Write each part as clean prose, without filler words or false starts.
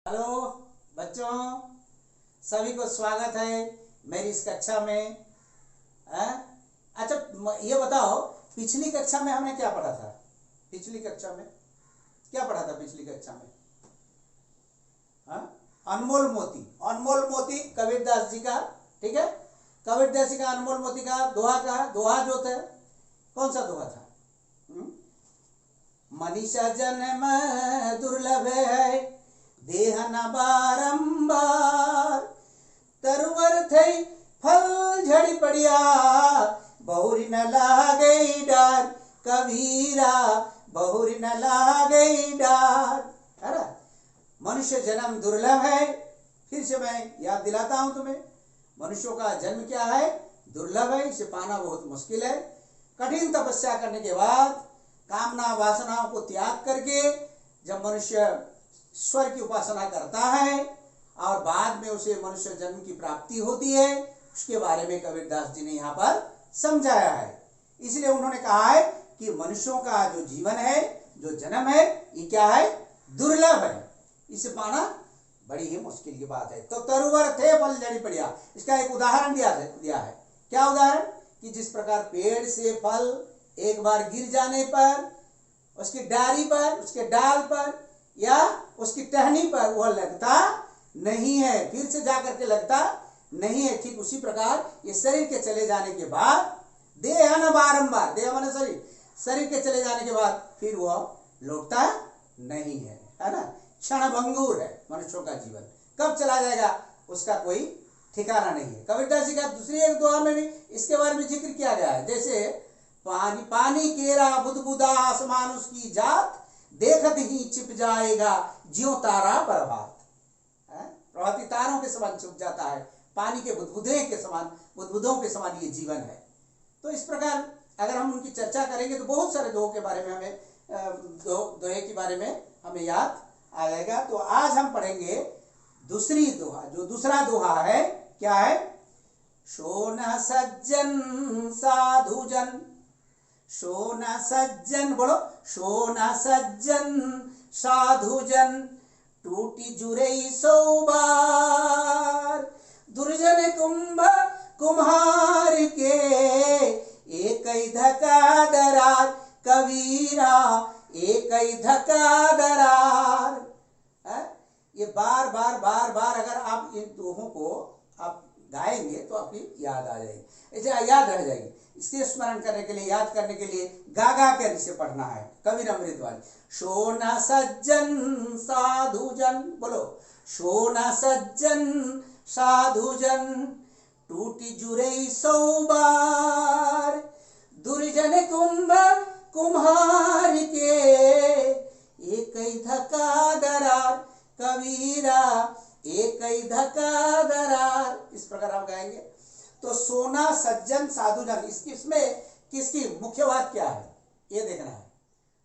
Hello बच्चों, सभी को स्वागत है मेरी इस कक्षा में। अच्छा, ये बताओ, पिछली कक्षा में हमने क्या पढ़ा था? पिछली कक्षा में क्या पढ़ा था? पिछली कक्षा में अनमोल मोती। अनमोल मोती कबीरदास जी का, ठीक है। कबीरदास जी का अनमोल मोती का दोहा जो था, कौन सा दोहा था? मनीषा जन्म दुर्लभ है, देह न बारंबार, तरुवर थई फल झड़ी पड़िया, बहुरी न लागे डार, कबीरा बहुरी न लागे डार। है ना? मनुष्य जन्म दुर्लभ है। फिर से मैं याद दिलाता हूं तुम्हें, मनुष्यों का जन्म क्या है? दुर्लभ है, इसे पाना बहुत मुश्किल है। कठिन तपस्या करने के बाद, कामना वासनाओं को त्याग करके जब मनुष्य ईश्वर की उपासना करता है और बाद में उसे मनुष्य जन्म की प्राप्ति होती है, उसके बारे में कबीरदास जी ने यहाँ पर समझाया है। इसलिए उन्होंने कहा है कि मनुष्यों का जो जीवन है, जो जन्म है, ये क्या है? दुर्लभ है, इसे पाना बड़ी ही मुश्किल की बात है। तो तरुवर थे फल झड़ी पड़िया, इसका एक उदाहरण दिया है। क्या उदाहरण? कि जिस प्रकार पेड़ से फल एक बार गिर जाने पर उसकी डाली पर, उसके डाल पर या उसकी टहनी पर वह लगता नहीं है, फिर से जाकर के लगता नहीं है, ठीक उसी प्रकार ये शरीर के चले जाने के बाद, देह न बारंबार, देह माने शरीर के चले जाने के बाद फिर वह लौटता नहीं है ना? क्षण भंगुर है मनुष्यों का जीवन, कब चला जाएगा उसका कोई ठिकाना नहीं है। कबीरदास जी का दूसरी एक दोहा में भी इसके बारे में जिक्र किया गया है। जैसे पानी पानी केरा बुदबुदा आसमान उसकी जात, देखत ही छिप जाएगा ज्यों तारा प्रभात। प्रभाती तारों के समान छुप जाता है, पानी के बुदबुदों के समान ये जीवन है। तो इस प्रकार अगर हम उनकी चर्चा करेंगे तो बहुत सारे दोहों के बारे में हमें दोहे के बारे में हमें याद आ जाएगा। तो आज हम पढ़ेंगे दूसरी दोहा। जो दूसरा दोहा है, क्या है? शोना सज्जन साधु जन, शोना सज्जन, बोलो, शोना सज्जन साधु जन, टूटी जुरई सौ बार, दुर्जन कुंभ कुम्हार के, एक धका दरार, कबीरा एक धका दरार। ये बार बार अगर आप इन दोहों को आप गाएंगे तो आपकी याद आ जाएगी, ऐसे याद रह जाएगी। इसके स्मरण करने के लिए, याद करने के लिए गा कर इसे पढ़ना है। कबीर अमृत वाली, शोना सज्जन साधु जन, बोलो, शोना सज्जन साधु जन, टूटी जुरई सौ बार, दुर्जन कुंभ कुम्हार के, एक धका दरार, कबीरा एक धका दरार। इस प्रकार आप गाएंगे। तो सोना सज्जन साधु जन, इसमें किसकी मुख्य बात क्या है ये देखना है।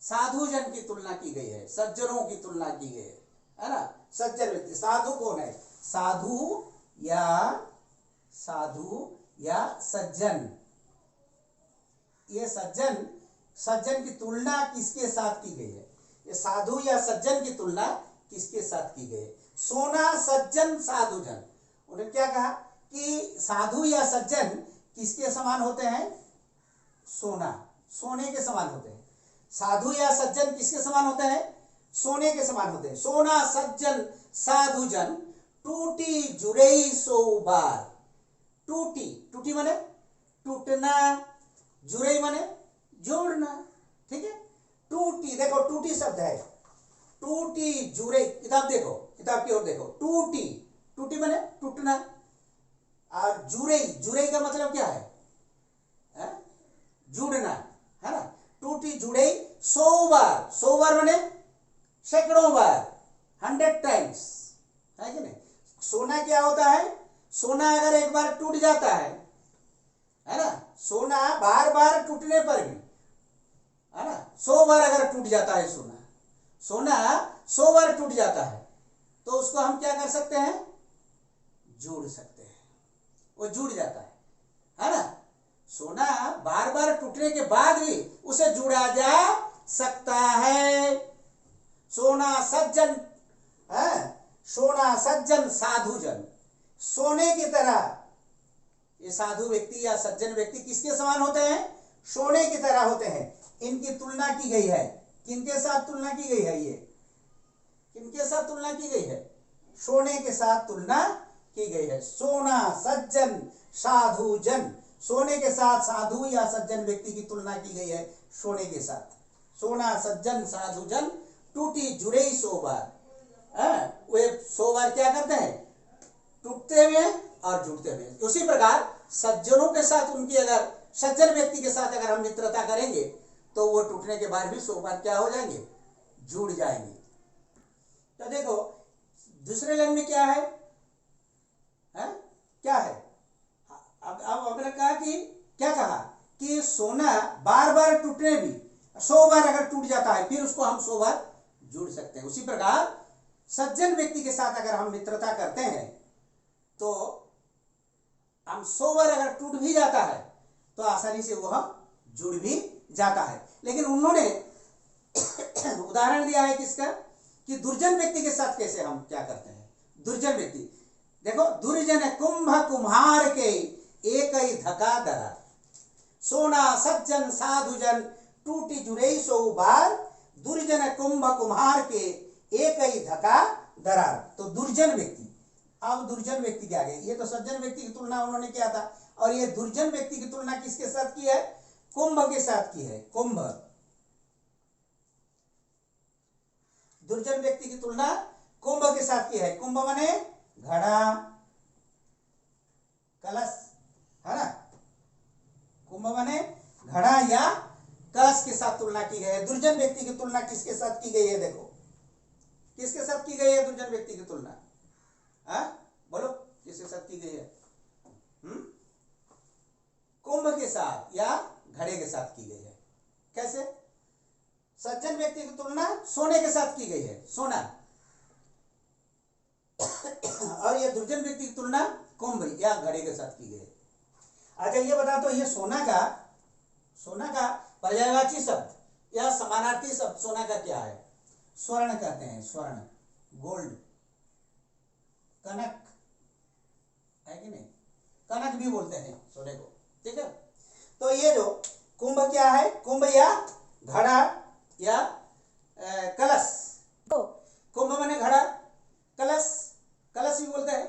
साधु जन की तुलना की गई है, सज्जनों की तुलना की गई है ना? सज्जन व्यक्ति, साधु कौन है? साधु या सज्जन, ये सज्जन की तुलना किसके साथ की गई है? ये साधु या सज्जन की तुलना किसके साथ की गई है? सोना सज्जन साधु जन। उन्होंने क्या कहा कि साधु या सज्जन किसके समान होते हैं? सोने के समान होते हैं। साधु या सज्जन किसके समान होते हैं? सोने के समान होते हैं। सोना सज्जन साधु जन, टूटी जुरई सौ बार। टूटी माने टूटना, जुरई माने जोड़ना, ठीक है। टूटी, देखो टूटी शब्द है, टूटी जुरई, किताब की ओर देखो। टूटी माने टूटना, और जुरई का मतलब क्या है? जुड़ना, है ना? टूटी जुड़ई सौ बार माने सैकड़ों बार, 100 टाइम्स, है कि नहीं? सोना क्या होता है? सोना अगर एक बार टूट जाता है ना, सोना बार टूटने पर भी, है ना, 100 बार अगर टूट जाता है सोना 100 बार टूट जाता है, तो उसको हम क्या कर सकते हैं? जोड़ सकते हैं, वो जुड़ जाता है ना? सोना बार बार टूटने के बाद भी उसे जोड़ा जा सकता है। सोना सज्जन है, सोना सज्जन साधुजन, सोने की तरह ये साधु व्यक्ति या सज्जन व्यक्ति किसके समान होते हैं? सोने की तरह होते हैं। इनकी तुलना की गई है, किनके साथ तुलना की गई है? ये किनके साथ तुलना की गई है? सोने के साथ तुलना की गई है। सोना सज्जन साधुजन, सोने के साथ साधु या सज्जन व्यक्ति की तुलना की गई है सोने के साथ। सोना सज्जन साधुजन टूटी जुड़े सो बार, वे 100 बार क्या करते हैं? टूटते हुए और जुड़ते हुए। उसी प्रकार सज्जनों के साथ उनकी अगर सज्जन व्यक्ति के साथ अगर हम मित्रता करेंगे तो वो टूटने के बाद भी 100 बार क्या हो जाएंगे? जुड़ जाएंगे। तो देखो दूसरे लाइन में क्या है? क्या है? अब हमने कहा कि क्या कहा कि सोना बार बार टूटने भी 100 बार अगर टूट जाता है फिर उसको हम 100 बार जुड़ सकते हैं। उसी प्रकार सज्जन व्यक्ति के साथ अगर हम मित्रता करते हैं तो हम 100 बार अगर टूट भी जाता है तो आसानी से वह जुड़ भी जाता है। लेकिन उन्होंने उदाहरण दिया है किसका? कि दुर्जन व्यक्ति के साथ कैसे हम क्या करते हैं। दुर्जन व्यक्ति देखो, दुर्जन कुंभ कुम्हार के एक ही धका दरा, सोना सज्जन साधुजन टूटी जुड़े सो बार, दुर्जन कुंभ कुम्हार के एक ही धका दरार। तो दुर्जन व्यक्ति, अब दुर्जन व्यक्ति क्या गए? ये तो सज्जन व्यक्ति की तुलना उन्होंने किया था, और ये दुर्जन व्यक्ति की तुलना किसके साथ की है? कुंभ के साथ की है। कुंभ, दुर्जन व्यक्ति की तुलना कुंभ के साथ की है। कुंभ माने घड़ा कलश, है ना? कुंभ माने घड़ा या कलश के साथ तुलना की गई है। दुर्जन व्यक्ति की तुलना किसके साथ की गई है? देखो किसके साथ की गई है दुर्जन व्यक्ति की तुलना? बोलो किसके साथ की गई है? कुंभ के साथ या घड़े के साथ की गई है। कैसे? सज्जन व्यक्ति की तुलना सोने के साथ की गई है, सोना, और ये दुर्जन व्यक्ति की तुलना कुंभ या घड़े के साथ की गई है। अच्छा ये बता, तो ये सोना का पर्यायवाची शब्द या समानार्थी शब्द सोना का क्या है? स्वर्ण कहते हैं। स्वर्ण, गोल्ड, कनक है कि नहीं? कनक भी बोलते हैं सोने को, ठीक है? तो ये जो कुंभ क्या है? कुंभ या घड़ा या कलश। कुंभ माने घड़ा, कलश भी बोलते हैं।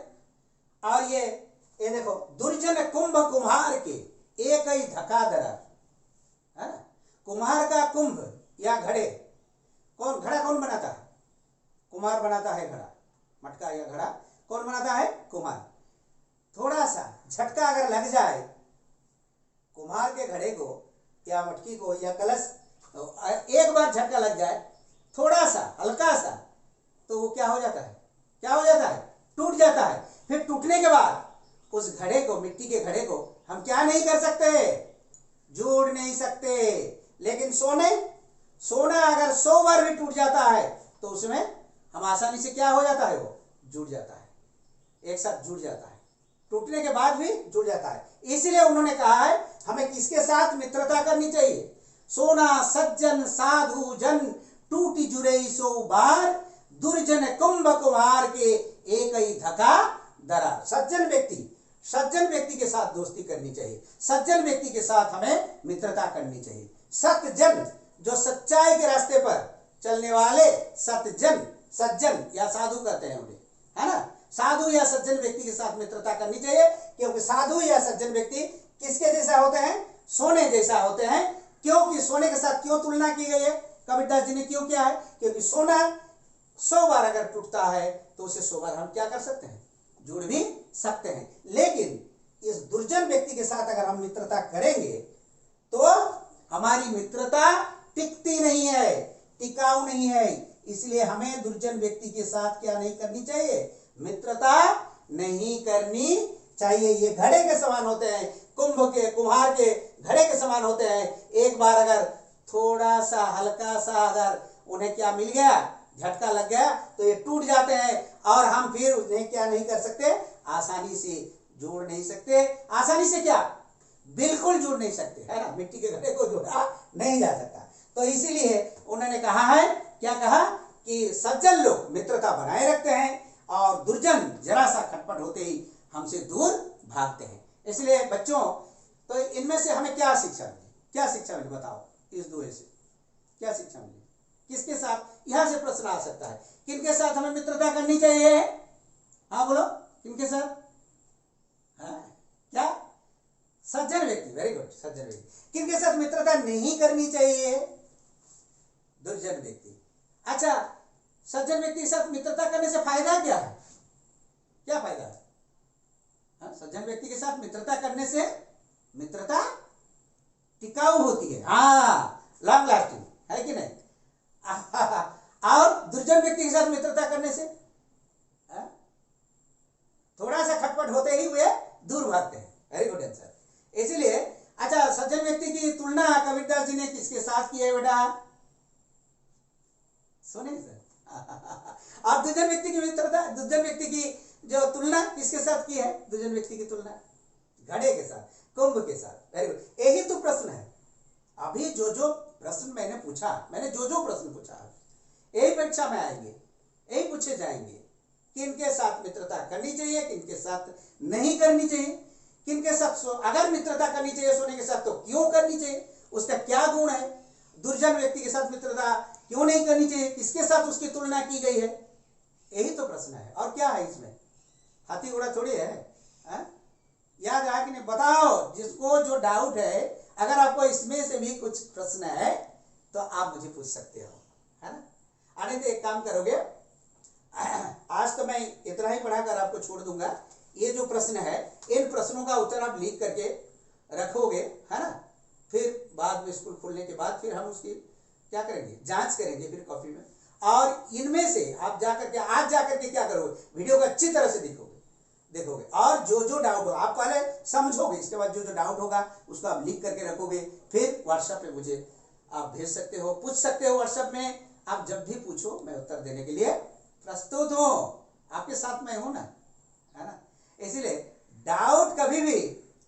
और ये देखो, दुर्जन कुंभ कुम्हार के एक ही धका दरा, है ना? कुम्हार का कुंभ या घड़े, घड़ा कौन बनाता है? कुम्हार बनाता है घड़ा, मटका या घड़ा कौन बनाता है? कुम्हार। थोड़ा सा झटका अगर लग जाए कुम्हार के घड़े को या मटकी को या कलश, एक बार झटका लग जाए थोड़ा सा हल्का सा, तो वो क्या हो जाता है? टूट जाता है। फिर टूटने के बाद उस घड़े को, मिट्टी के घड़े को हम क्या नहीं कर सकते? जोड़ नहीं सकते। लेकिन सोना अगर 100 बार भी टूट जाता है तो उसमें हम आसानी से क्या हो जाता है? वो जुड़ जाता है, एक साथ जुड़ जाता है, टूटने के बाद भी जुड़ जाता है। इसलिए उन्होंने कहा है हमें किसके साथ मित्रता करनी चाहिए? सोना सज्जन साधु जन टूटी जुड़े सो बार, दुर्जन कुंभ कुम्हार के एक ही धका दरा। सज्जन व्यक्ति के साथ दोस्ती करनी चाहिए, सज्जन व्यक्ति के साथ हमें मित्रता करनी चाहिए। सतजन, जो सच्चाई के रास्ते पर चलने वाले सज्जन या साधु कहते हैं उन्हें, है ना? साधु या सज्जन व्यक्ति के साथ मित्रता करनी चाहिए, क्योंकि साधु या सज्जन व्यक्ति किसके जैसा होते हैं? सोने जैसा होते हैं। क्योंकि सोने के साथ क्यों तुलना की गई है? कबीरदास जी ने क्यों किया है? क्योंकि सोना 100 बार अगर टूटता है तो उसे 100 बार हम क्या कर सकते हैं? जुड़ भी सकते हैं। लेकिन इस दुर्जन व्यक्ति के साथ अगर हम मित्रता करेंगे तो हमारी मित्रता टिकती नहीं है, टिकाऊ नहीं है। इसलिए हमें दुर्जन व्यक्ति के साथ क्या नहीं करनी चाहिए? मित्रता नहीं करनी चाहिए। ये घड़े के समान होते हैं, कुम्हार के घड़े के समान होते हैं। एक बार अगर थोड़ा सा हल्का सा अगर उन्हें क्या मिल गया, झटका लग गया, तो ये टूट जाते हैं और हम फिर उन्हें क्या नहीं कर सकते? आसानी से जोड़ नहीं सकते। आसानी से क्या? बिल्कुल जुड़ नहीं सकते, है ना? मिट्टी के घड़े को जोड़ा नहीं जा सकता। तो इसीलिए उन्होंने कहा है, क्या कहा? कि सज्जन लोग मित्रता बनाए रखते हैं और दुर्जन जरा सा खटपट होते ही हमसे दूर भागते हैं। इसलिए बच्चों, तो इनमें से हमें क्या शिक्षा मिली, क्या शिक्षा मिली बताओ, इस दोहे से क्या शिक्षा मिली? किसके साथ, यहां से प्रश्न आ सकता है, किनके साथ हमें मित्रता करनी चाहिए? हाँ बोलो, किनके साथ? हाँ क्या? सज्जन व्यक्ति, वेरी गुड, सज्जन व्यक्ति। किनके साथ मित्रता नहीं करनी चाहिए? दुर्जन व्यक्ति। अच्छा, सज्जन व्यक्ति के साथ मित्रता करने से फायदा क्या है? क्या फायदा है? हाँ, सज्जन व्यक्ति के साथ मित्रता करने से मित्रता टिकाऊ होती है, हाँ, लॉन्ग लास्टिंग, है कि नहीं? और दुर्जन व्यक्ति के साथ मित्रता करने से थोड़ा सा खटपट होते ही वे दूर भागते हैं। Very good answer. इसीलिए अच्छा, सज्जन व्यक्ति की तुलना कबीरदास जी ने किसके साथ की है बेटा? सुने सर। और दुर्जन व्यक्ति की मित्रता, दुर्जन व्यक्ति की जो तुलना किसके साथ की है? दुर्जन व्यक्ति की तुलना घड़े के साथ, कुंभ के साथ। वेरी गुड, यही तो प्रश्न है। अभी जो प्रश्न मैंने पूछा, मैंने जो प्रश्न पूछा, यही परीक्षा में आएंगे, यही पूछे जाएंगे। किनके साथ मित्रता करनी चाहिए, किनके साथ नहीं करनी चाहिए, किनके साथ अगर मित्रता करनी चाहिए सोने के साथ तो क्यों करनी चाहिए, उसका क्या गुण है, दुर्जन व्यक्ति के साथ मित्रता क्यों नहीं करनी चाहिए, किसके साथ उसकी तुलना की गई है, यही तो प्रश्न है। और क्या है इसमें? हाथी घोड़ा थोड़ी है, याद आया कि नहीं? बताओ, जिसको जो डाउट है, अगर आपको इसमें से भी कुछ प्रश्न है तो आप मुझे पूछ सकते हो, है ना? आने तो एक काम करोगे, आज तो मैं इतना ही पढ़ाकर आपको छोड़ दूंगा। ये जो प्रश्न है, इन प्रश्नों का उत्तर आप लिख करके रखोगे, है ना? फिर बाद में स्कूल खुलने के बाद फिर हम उसकी क्या करेंगे, जांच करेंगे फिर कॉपी में। और इनमें से आप जाकर के आज जाकर के क्या करोगे, वीडियो को अच्छी तरह से देखोगे और जो डाउट हो आप पहले समझोगे, इसके बाद जो डाउट होगा उसको आप लिख करके रखोगे। फिर व्हाट्सएप पे मुझे आप भेज सकते हो, पूछ सकते हो व्हाट्सएप में। आप जब भी पूछो मैं उत्तर देने के लिए प्रस्तुत हूं, आपके साथ मैं हूं ना, है ना? इसीलिए डाउट कभी भी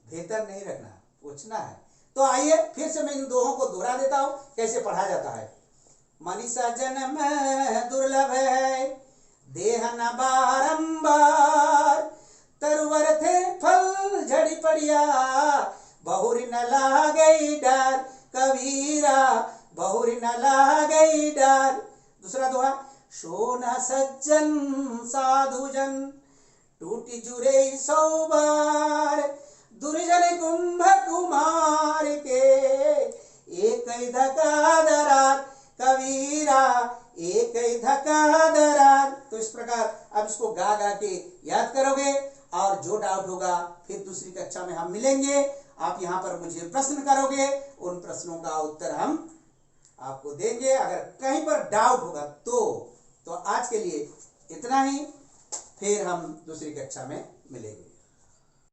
भीतर नहीं रखना, पूछना है। तो आइए फिर से मैं इन दोहों को दोहरा देता हूं, कैसे पढ़ा जाता है। मनीषा जन्म दुर्लभ है, देह न बारंबार, तरुवर थे फल झड़ी पड़िया, बहुरी न लागई डर, कबीरा बहुरी न लागई डर। दूसरा दोहा, सोना सज्जन साधुजन, टूटी जुरे सौ बार, दुर्जन कुंभ कुमार के, एक धका दरार, कबीरा एक धका दरार। तो इस प्रकार अब इसको गा के याद करोगे, और जो डाउट होगा फिर दूसरी कक्षा में हम मिलेंगे। आप यहाँ पर मुझे प्रश्न करोगे, उन प्रश्नों का उत्तर हम आपको देंगे। अगर कहीं पर डाउट होगा तो आज के लिए इतना ही, फिर हम दूसरी कक्षा में मिलेंगे।